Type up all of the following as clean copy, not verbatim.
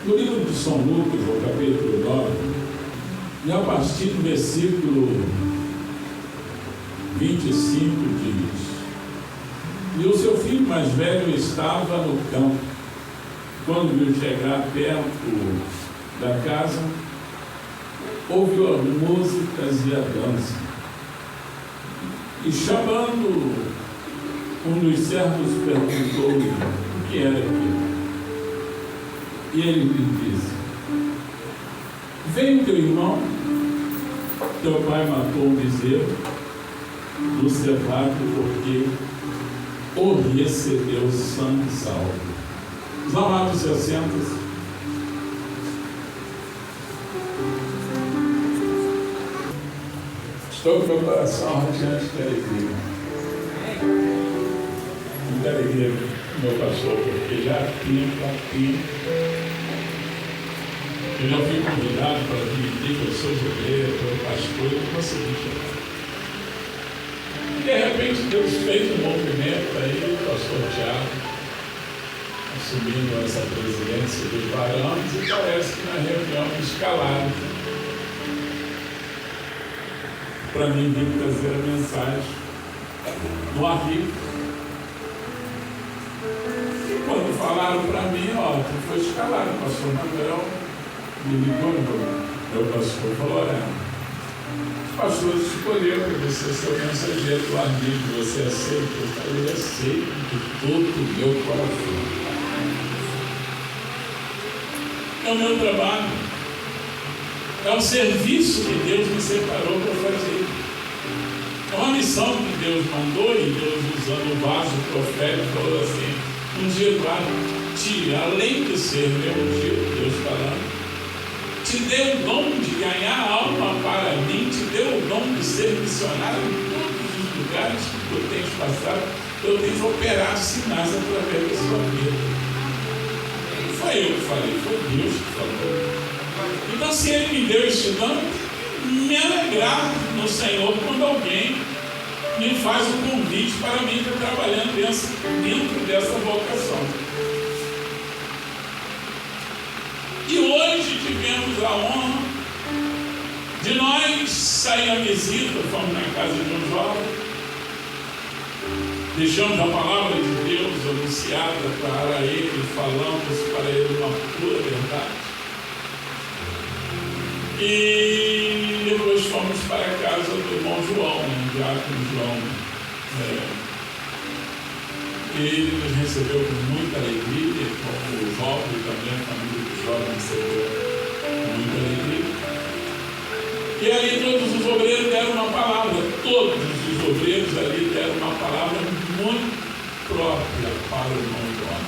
No livro de São Lucas, no capítulo 9, e a partir do versículo 25 diz: e o seu filho mais velho estava no campo. Quando viu chegar perto da casa, ouviu as músicas e a dança. E chamando um dos servos, perguntou-lhe o que era aquilo. E ele lhe disse: vem teu irmão, teu pai matou um bezerro do cevado, porque o recebeu são e salvo. Os amados se assentam. Estou com meu coração radiante de alegria. Muita alegria, meu pastor, porque já aqui eu já fui convidado para admitir que eu sou judeu, pelo pastor, e não consegui chegar. De repente Deus fez um movimento aí, o pastor Tiago assumindo essa presidência dos varões, e parece que na reunião escalaram para mim vir trazer a mensagem no arquivo. E quando falaram para mim, tu foi escalado, o pastor Manuel me ligou, meu pastor falou: os pastores escolheram que você é seu mensageiro do arquivo, você aceita? Eu falei: aceito de todo o meu coração. É o meu trabalho, é o serviço que Deus me separou para fazer, é uma missão que Deus mandou, e Deus, usando o vaso profético, falou assim: um dia vai te, além de ser meu ungido, Deus falando, te deu o dom de ganhar alma para mim, te deu o dom de ser missionário em todos os lugares que tu tens passado. Eu tenho que operar sinais através da sua vida. Não foi eu que falei, foi Deus que falou. Então, se Ele me deu este dom, me alegrar no Senhor quando alguém me faz um convite para mim estar trabalhando dentro dessa vocação. E hoje tivemos a honra de nós sair à visita, fomos na casa de um jovem, deixamos a palavra de Deus anunciada para ele, falamos para ele uma pura verdade. E depois fomos para a casa do irmão João, o diácono João. Ele nos recebeu com muita alegria, como o jovem também, a família do jovem recebeu com muita alegria. E ali todos os obreiros deram uma palavra, todos os obreiros ali deram uma palavra muito própria para o irmão João.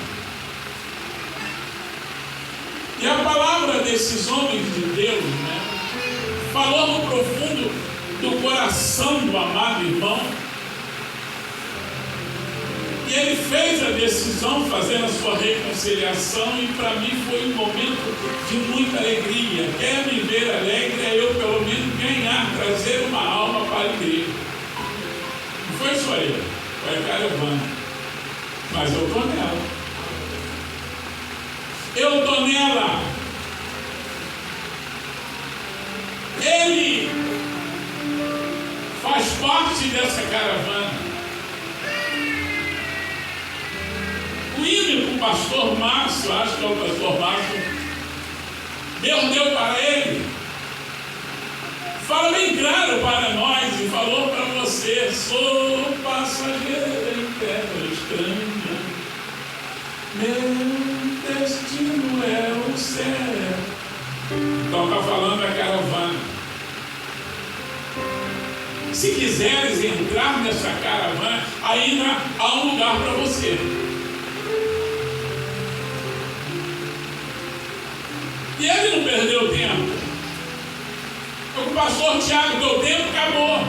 E a palavra desses homens de Deus, falou no profundo do coração do amado irmão. E ele fez a decisão, fazendo a sua reconciliação, e para mim foi um momento de muita alegria. Quer me ver alegre, é eu pelo menos ganhar, trazer uma alma para a igreja. Não foi só ele, foi a caravana. Mas eu estou nela. Eu estou nela. Ele faz parte dessa caravana. O hino que o pastor Márcio, acho que é o pastor Márcio, Deus deu para ele, fala bem claro para nós e falou para você: sou passageiro em terra estranha, meu destino é o céu. Então está falando a caravana. Se quiseres entrar nessa caravana, ainda há um lugar para você. E ele não perdeu tempo. O pastor Tiago, teu tempo acabou.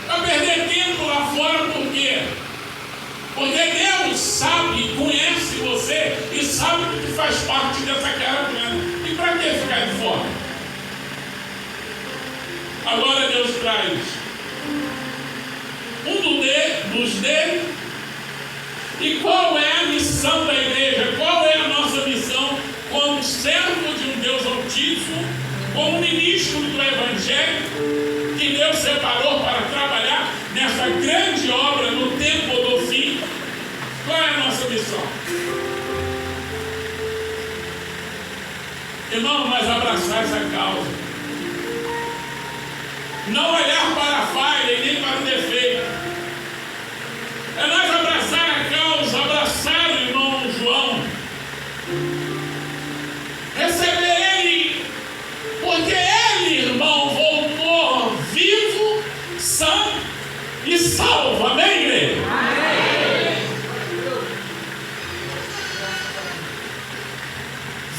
Vai perder tempo lá fora por quê? Porque Deus sabe, conhece você e sabe que faz parte dessa caravana. E para que ficar de fora? Agora Deus traz dos dele. E qual é a missão da igreja? Qual é a nossa missão sacerdotício, como ministro do Evangelho, que Deus separou para trabalhar nessa grande obra no tempo do fim. Qual é a nossa missão? Irmão, nós abraçar essa causa. Não olhar para a falha e nem para o defeito. É nós abraçar a causa, abraçar o irmão João. Receber ele, porque ele, irmão, voltou vivo, sã e salvo. Amém, igreja?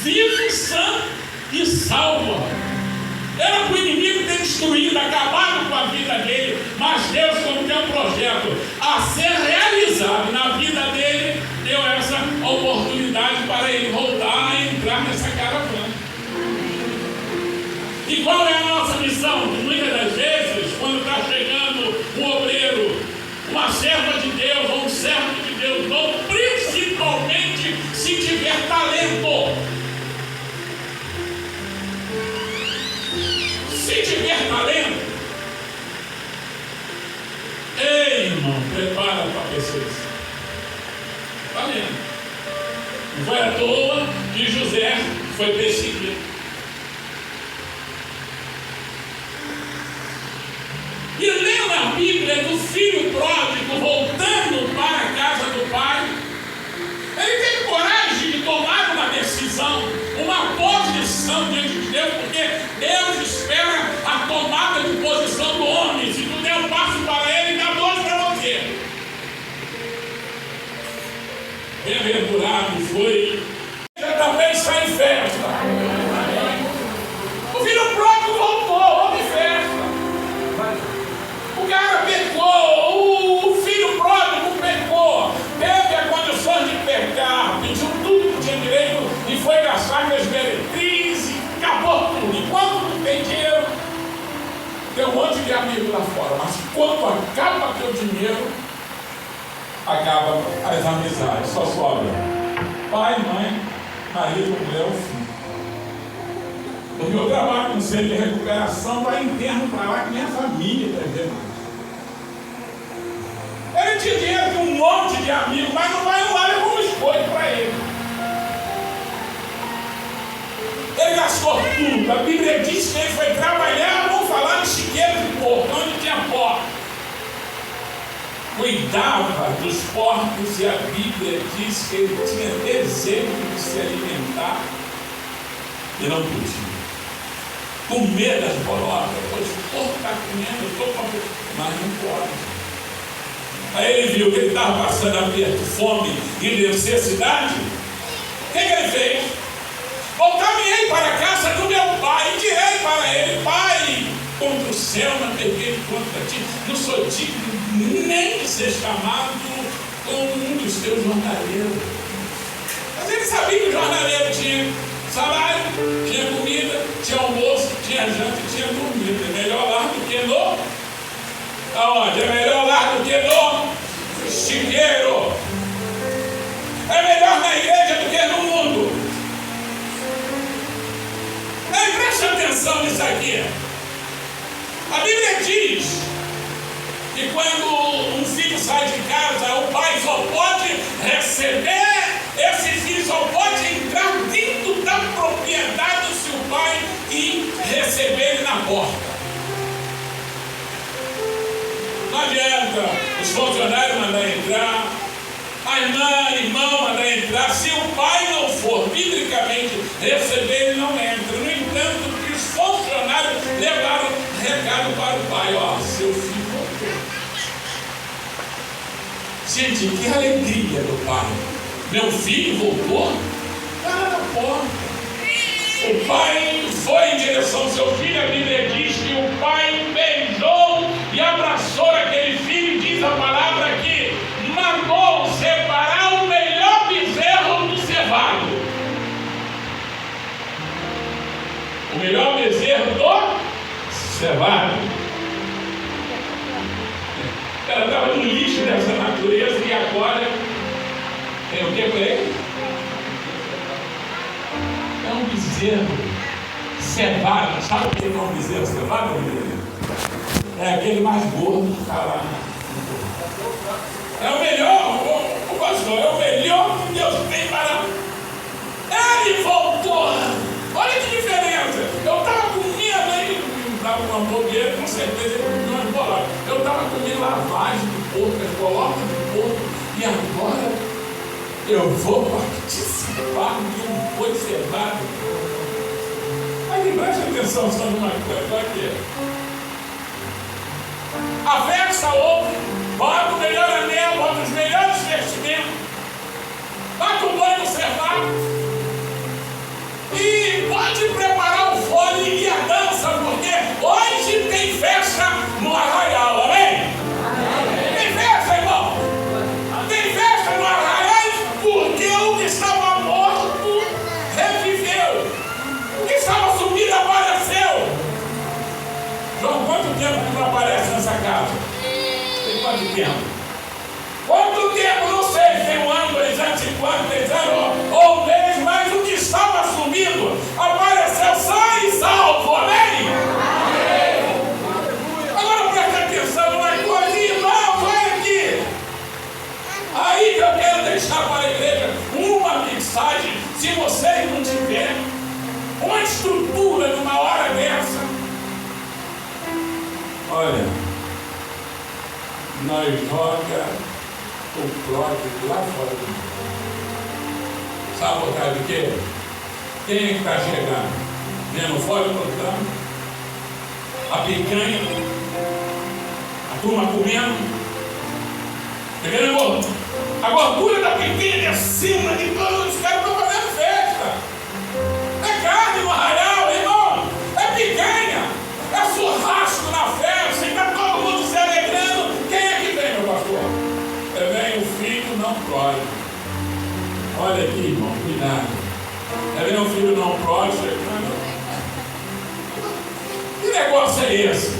Vivo, sã e salvo. Era para o inimigo ter destruído, acabado com a vida dele, mas Deus, como tem um projeto a ser realizado na vida dele, deu essa oportunidade para ele voltar a entrar nessa caravana. E qual é a nossa missão? Muitas das vezes, quando está chegando um obreiro, uma serva de Deus ou um servo de Deus novo, principalmente se tiver talento. Se tiver talento, ei, irmão, prepara para a perseguição. Está vendo? Não foi à toa que José foi perseguido. E lendo a Bíblia do filho pródigo voltando para a casa do pai, ele teve coragem de tomar uma decisão, uma posição diante de Deus, porque Deus espera a tomada de posição do homem. Se tu der um passo para ele, dá dois para você. Bem-aventurado foi, já também está em festa. O filho pródigo voltou, houve festa. O cara pecou, o filho pródigo pecou, teve a condição de pecar, pediu tudo que tinha direito e foi gastar com as meretrizes, acabou tudo. Enquanto não tem dinheiro, tem um monte de amigos lá fora, mas quando acaba teu dinheiro, acaba as amizades, só sobra pai, mãe, marido, mulher, filho. Porque eu trabalho com centro de recuperação para interno para lá que minha família está vendo. Ele tinha dinheiro com um monte de amigos, mas não vai no ar como escolhe para ele. Ele gastou tudo. A Bíblia diz que ele foi trabalhar, vamos falar de chiqueiro de porco, onde tinha porco. Cuidava dos porcos e a Bíblia diz que ele tinha desejo de se alimentar e não podia. Comer das bolotas, pois o porco está comendo, eu estou com mas não pode. Aí ele viu que ele estava passando aperto, fome e necessidade. O que ele fez? Caminhei para a casa do meu pai e direi para ele: Pai, contra o céu não peguei contra ti, não sou digno nem de ser chamado como um dos teus jornaleiros. Mas ele sabia que o jornaleiro tinha salário, tinha comida, tinha almoço, tinha janta e tinha dormida. É melhor lá do que no... Aonde? É melhor lá do que no chiqueiro. É melhor na igreja do que no mundo. Aí preste atenção nisso aqui. A Bíblia diz que quando um filho sai de casa, o pai só pode receber, esse filho só pode entrar dentro da propriedade se o pai ir receber ele na porta. Não adianta os funcionários mandar entrar, a irmão mandar entrar, se o pai não for biblicamente receber, ele não entra. No entanto, que os funcionários levaram recado para o pai: ó, seu filho voltou. Gente, que alegria do pai. Meu filho voltou? Cara da porta. O pai foi em direção ao seu filho. A Bíblia diz que o pai beijou e abraçou aquele filho. Diz a palavra que mandou separar o melhor bezerro do cevado. O melhor bezerro do cevado. O cara estava no lixo dessa natureza e agora tem o que para ele? É um bezerro cevada. Sabe o que é um bezerro cevado? É aquele mais gordo, cara. É o melhor, o pastor, é o melhor que Deus tem para. Ele voltou. Olha que diferença. Eu estava comendo aí, dava uma bobeira, com certeza ele comia uma embolada. Eu estava comendo lavagem de porco, coloca de porco, e agora eu vou participar de um boi cevado. Aí preste atenção só numa coisa, olha aqui. A festa ouve, bota o melhor anel, bota os melhores vestimentos, bota o banho cevado. E pode preparar o fole e a dança, porque hoje tem festa no arraial, amém? Amém. Tem festa, irmão? Tem festa no arraial porque o que estava morto reviveu. O que estava sumido apareceu. João, quanto tempo que não aparece nessa casa? Tem quanto tempo? Quanto tempo? Não sei, tem um ano, 2 anos, 5 anos, 3 anos, ou um mês, mas o que estava sumido apareceu sã e salvo, amém? Amém. Agora preste atenção, uma coisa, irmão, vai aqui. Aí que eu quero deixar para a igreja uma mensagem, se vocês não tiverem uma estrutura numa hora dessa. Olha, nós joga o próprio lá fora do mundo. Sabe por causa de quê? Quem é que está chegando? Vendo fora do programa? A picanha, a turma comendo, pegando a gordura da picanha de cima de todos os caras estão fazendo festa. É carne no arraial, irmão, é picanha, é churrasco na festa, está todo mundo se alegrando. Quem é que vem, meu pastor? Vem o filho não pródigo. Olha aqui, irmão, cuidado. Vem o filho não pródigo. Que negócio é esse?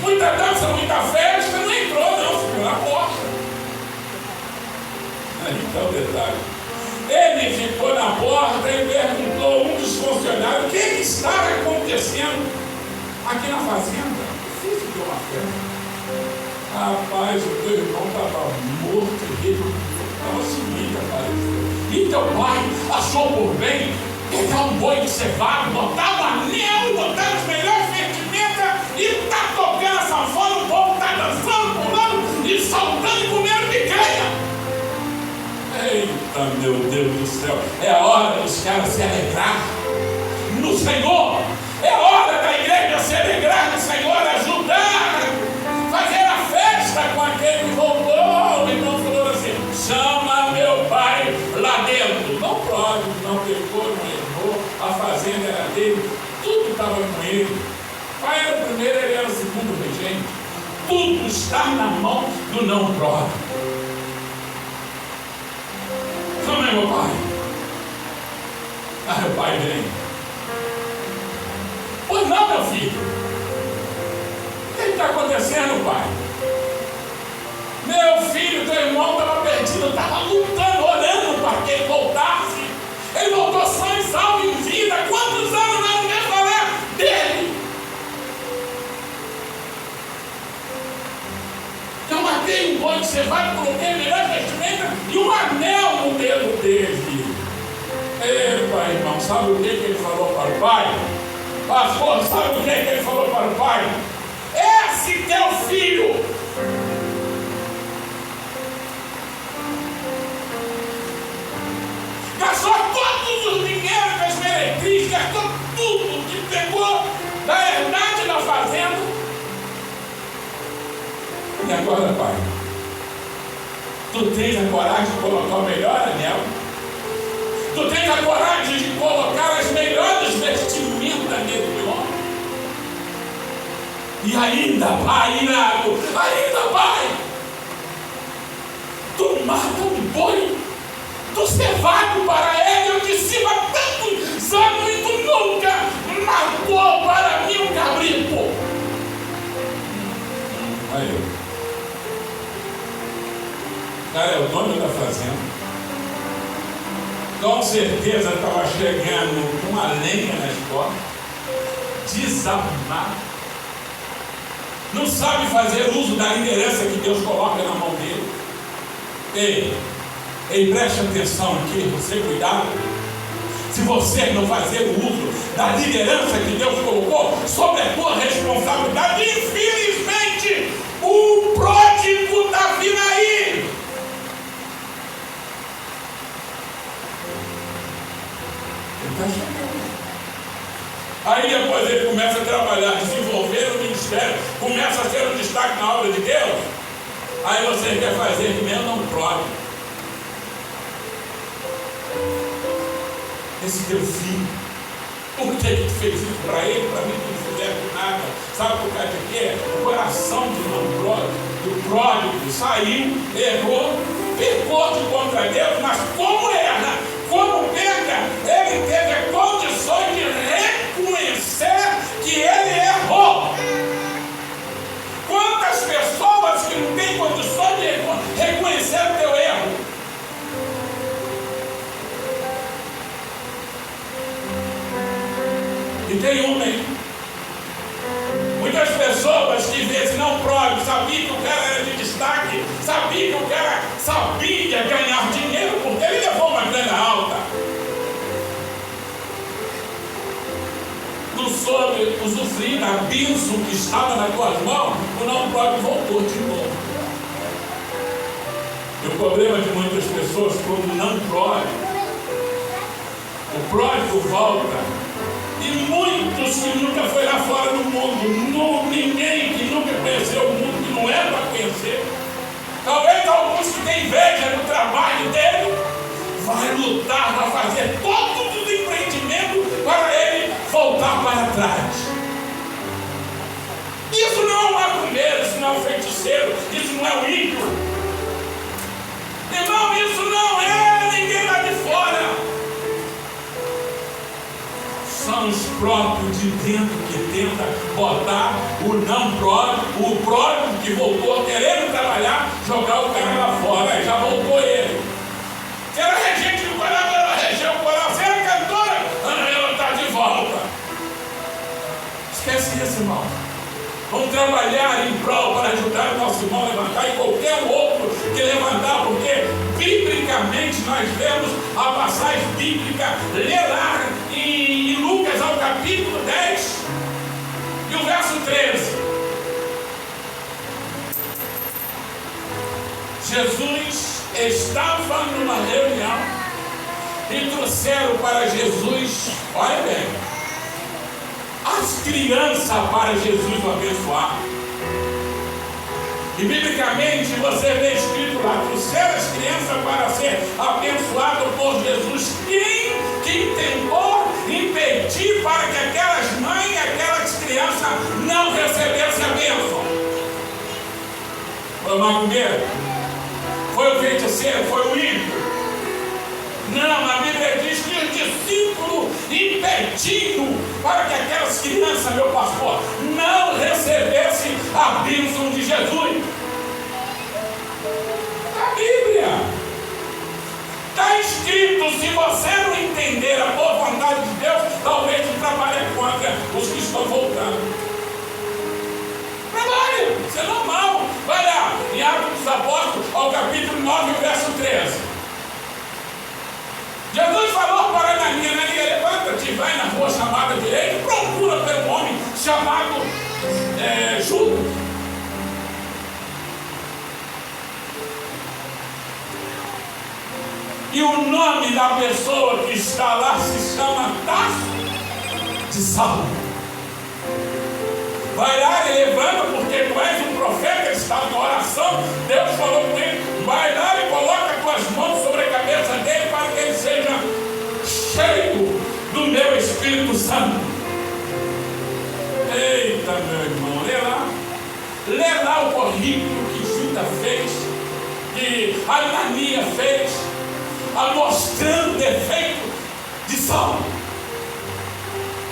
Muita dança, muita festa, não entrou, não, ficou na porta. Então, detalhe. Ele ficou na porta e perguntou a um dos funcionários: o que está acontecendo aqui na fazenda? Difícil de uma festa. Rapaz, o teu irmão estava morto e ele estava sumindo, apareceu. E teu pai achou por bem pegar um boi de cevado, botar o anel, botar os melhores vestimentas e está tocando a sanfona, o povo está dançando, pulando e saltando e comendo picanha. Eita, meu Deus do céu, é a hora dos caras se alegrar no Senhor. É a hora da igreja se alegrar no Senhor, ajudar, fazer a festa com aquele que voltou. O irmão falou assim: chama meu pai lá dentro. Não pródigo, não pecou, não errou, a fazenda era dele, tudo estava com ele. O pai era o primeiro, ele era o segundo regente. Tudo está na mão do não pródigo. Chama meu pai. Ah, meu pai vem. Pois não, meu filho. O que está acontecendo, pai? Meu filho, teu irmão estava perdido, estava lutando, orando para que ele voltasse. Ele voltou sã e salvo em vida. Quantos anos nós não vamos falar dele? Eu matei um boi de cevado, coloquei a melhor vestimenta e um anel no dedo dele. Epa, irmão, sabe o que ele falou para o pai? Pastor, sabe o que ele falou para o pai? Esse teu filho gastou todos os dinheiros das meretrizes, gastou tudo que pegou da herdade da fazenda. E agora, pai? Tu tens a coragem de colocar o melhor anel? Tu tens a coragem de colocar as melhores vestimentas nesse homem? E ainda, pai, Inago, ainda, pai, tu mata um boi do cevado para ele. Eu disse há tantos anos e tu nunca matou para mim um cabrito. Aí, o cara é o dono da fazenda. Com certeza estava chegando uma lenha nas costas, desarrumado, não sabe fazer uso da liderança que Deus coloca na mão dele. Ei, preste atenção aqui, você cuidado. Se você não fazer uso da liderança que Deus colocou sobre a tua responsabilidade, infelizmente, o pródigo está vindo aí. Ele está chegando. Aí depois ele começa a trabalhar, desenvolver o ministério, começa a ser um destaque na obra de Deus. Aí você quer fazer que mesmo não pródigo. Esse teu filho, por que tu fez isso para ele? Para mim tu não fizeste nada. Sabe por causa de quê? O coração do pródigo saiu, errou, pecou contra Deus, mas como erra, como peca, ele teve condições de reconhecer que ele errou. Quantas pessoas que não têm condições de reconhecer o teu erro? E tem uma aí. Muitas pessoas que vezes não pródigo, sabiam que o cara era de destaque, sabiam que o cara sabia ganhar dinheiro, porque ele levou uma grana alta. Não soube usufruir da bênção que estava nas tuas mãos, o não pródigo voltou de novo. E o problema de muitas pessoas, quando não pródigo, o pródigo volta. E muitos que nunca foi lá fora do mundo, ninguém que nunca conheceu o mundo, que não era para conhecer, talvez alguns que têm inveja do trabalho dele, vai lutar, vai fazer todos os empreendimentos para ele voltar para trás. Isso não é um macumbeiro, isso não é um feiticeiro, isso não é um ímpio. Irmão, isso não é ninguém lá de fora. São os próprios de dentro que tenta botar o não pródigo, o pródigo que voltou querendo trabalhar, jogar o cara lá fora. Aí já voltou ele. Você era regente do coral, ela regeu o coral. Você era cantora, ela está de volta. Esquece isso, irmão. Vamos trabalhar em prol para ajudar o nosso irmão a levantar e qualquer outro que levantar, porque biblicamente nós vemos a passagem bíblica, lê lá em Lucas ao capítulo 10 e o verso 13. Jesus estava numa reunião e trouxeram para Jesus, olha bem, as crianças para Jesus o abençoar. E biblicamente você vê escrito lá, trouxeram as crianças para ser abençoado por Jesus. Quem tentou impedir para que aquelas mães e aquelas crianças não recebessem a bênção? Foi o macumbeiro? Foi o feiticeiro? Foi o ímpio? Não, a Bíblia diz que os discípulos impediram para que aquelas crianças, meu pastor, não recebessem a bênção de Jesus. A Bíblia está escrito. Se você não entender a boa vontade de Deus, talvez você trabalhe contra os que estão voltando. Trabalhe, isso é normal. Vai lá, em Atos dos Apóstolos, ao capítulo 9, verso 13. Jesus falou para Ananias: levanta-te, vai na rua chamada direita, procura pelo homem chamado Judas. E o nome da pessoa que está lá se chama Tarso de Saulo. Vai lá e levanta, porque tu és um profeta, ele estava na oração, Deus falou com ele, vai lá e coloca as tuas mãos sobre a cabeça dele para que ele seja cheio do meu Espírito Santo. Eita, meu irmão, lê lá o currículo que Judas fez, que Ananias fez, mostrando o defeito de Saulo.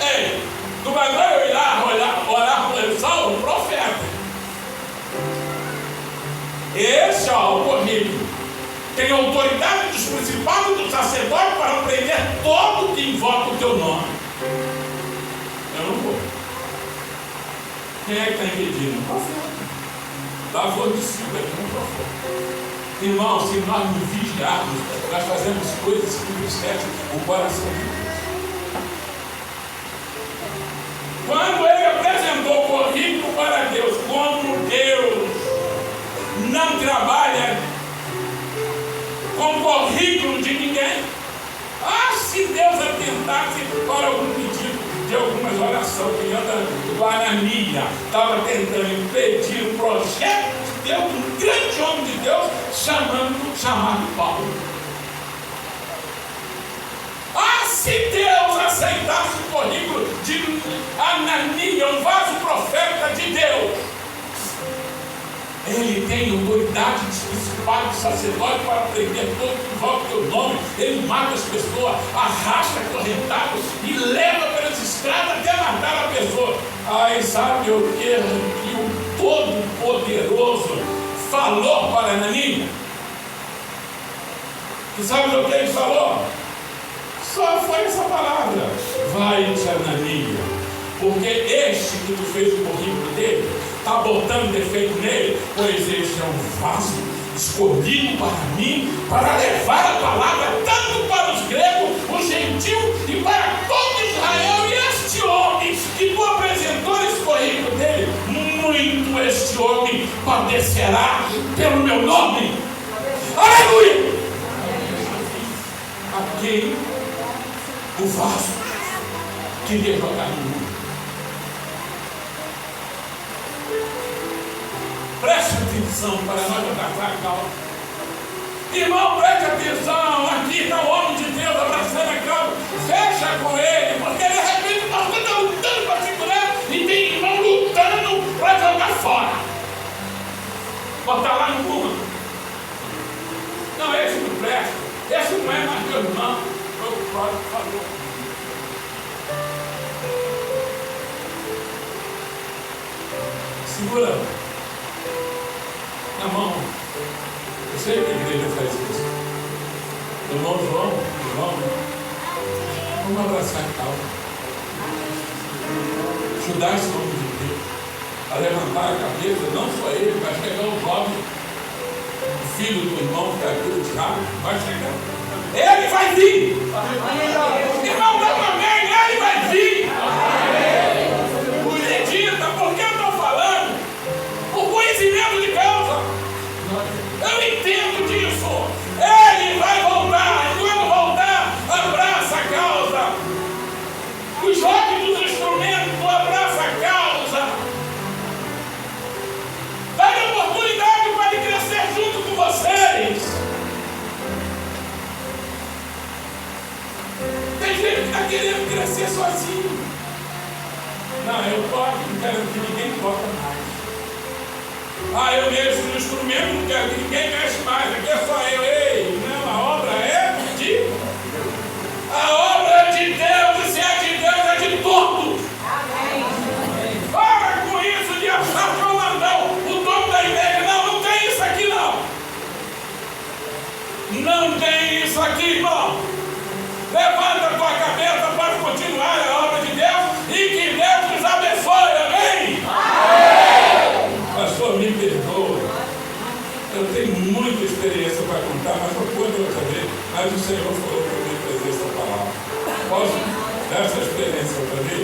Ei, tu vai orar por Saulo, profeta. Esse, o currículo, tem autoridade dos principados, dos sacerdotes para prender todo que invoca o teu nome. Quem é que está impedindo? O profeta. Lavou de cima aqui no profeta. Irmão, se nós nos vigiarmos, nós fazemos coisas que entristecem o coração de Deus. Quando ele apresentou o currículo para Deus, como Deus não trabalha com currículo de ninguém, se Deus atentasse para algum pedido de algumas orações, que anda do Anania, estava tentando impedir o projeto de Deus, um grande homem de Deus, chamado Paulo. Se Deus aceitasse o currículo de Anania, um vaso profeta de Deus, ele tem autoridade de principado, de sacerdote para prender todo que invoca o teu nome. Ele mata as pessoas, arrasta acorrentado e leva pelas estradas até matar a pessoa. Aí sabe o que o Todo-Poderoso falou para Anania? E sabe o que ele falou? Só foi essa palavra: vai-te, Anania, porque este que tu fez o currículo dele está botando defeito nele, pois este é um vaso escolhido para mim, para levar a palavra tanto para os gregos, os gentios e para todo Israel. E este homem que tu apresentou esse currículo dele, muito este homem padecerá pelo meu nome. Aleluia! A quem o vaso queria jogar no mundo. Preste atenção para nós abraçar a causa. Irmão, preste atenção. Aqui está o homem de Deus abraçando a causa. Fecha com ele, porque de repente o pastor está lutando para segurar e tem irmão lutando para jogar fora. Botar lá no mundo. Não, esse não presta. Esse não é mais meu irmão. O próprio falou. Segura na mão. Eu sei que a igreja faz isso. Irmão João, vamos abraçar a causa. Ajudar esse homem de Deus a levantar a cabeça, não só ele, vai chegar o jovem, o filho do irmão que está aqui, o Thiago, vai chegar. Ele vai vir. Irmão, dá uma amém, ele vai vir. Acredita, porque eu estou falando o conhecimento de causa. Eu entendo disso. Ele vai voltar. E quando voltar, abraça a causa. Os jovens dos instrumentos, abraça a causa. Dá oportunidade para ele crescer junto com vocês. Tem gente que está querendo crescer sozinho. Não, eu toco, não quero que ninguém toque mais. Eu mexo no instrumento, não quero que ninguém mexe mais. Aqui é só eu. Ei, não, a obra é de Deus. A obra é de Deus, e se é de Deus, é de todos. Para com isso de achar que é o mandão, o dono da igreja. Não tem isso aqui não. Não tem isso aqui, irmão. Levanta a tua cabeça para continuar a obra de Deus e que Deus nos abençoe, amém? Amém. Pastor, me perdoa. Eu tenho muita experiência para contar, mas não conto outra vez. Mas o Senhor falou para mim trazer essa palavra. Posso dar essa experiência outra vez?